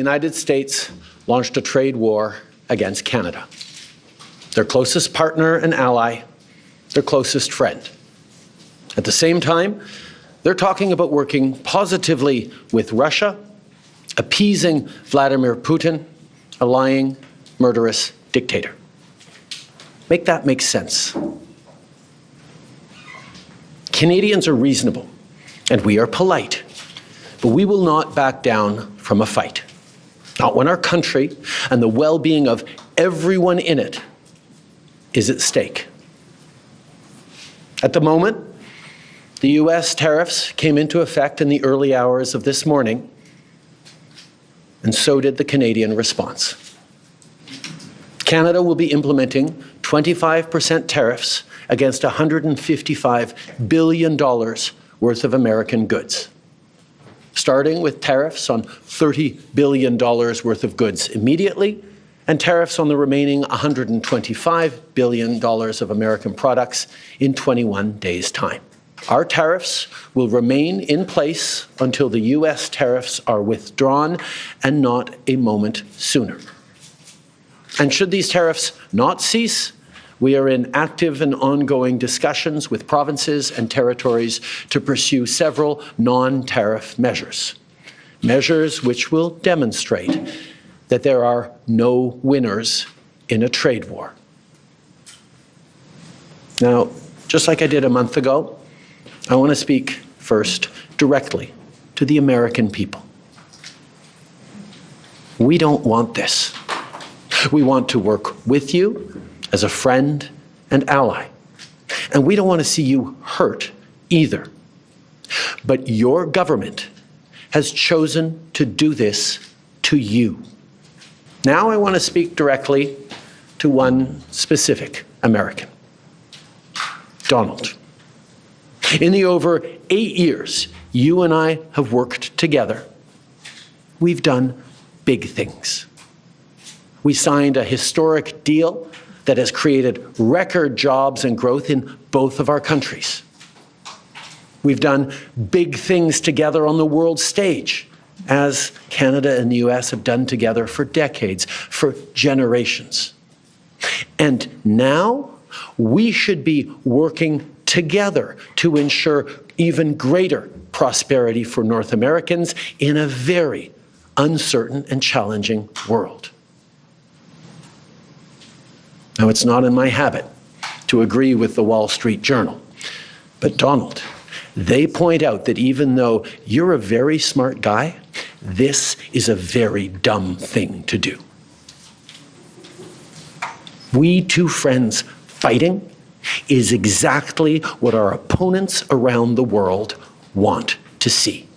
United States launched a trade war against Canada, their closest partner and ally, their closest friend. At the same time, they're talking about working positively with Russia, appeasing Vladimir Putin, a lying, murderous dictator. Make that make sense. Canadians are reasonable, and we are polite, but we will not back down from a fight. Not when our country and the well-being of everyone in it is at stake. At the moment, the US tariffs came into effect in the early hours of this morning, and so did the Canadian response. Canada will be implementing 25% tariffs against $155 billion worth of American goods, starting with tariffs on $30 billion worth of goods immediately, and tariffs on the remaining $125 billion of American products in 21 days' time. Our tariffs will remain in place until the US tariffs are withdrawn, and not a moment sooner. And should these tariffs not cease, we are in active and ongoing discussions with provinces and territories to pursue several non-tariff measures, measures which will demonstrate that there are no winners in a trade war. Now, just like I did a month ago, I want to speak first directly to the American people. We don't want this. We want to work with you as a friend and ally. And we don't want to see you hurt either. But your government has chosen to do this to you. Now I want to speak directly to one specific American, Donald. In the over 8 years you and I have worked together, we've done big things. We signed a historic deal that has created record jobs and growth in both of our countries. We've done big things together on the world stage, as Canada and the US have done together for decades, for generations. And now we should be working together to ensure even greater prosperity for North Americans in a very uncertain and challenging world. Now, it's not in my habit to agree with the Wall Street Journal, but Donald, they point out that even though you're a very smart guy, this is a very dumb thing to do. We two friends fighting is exactly what our opponents around the world want to see.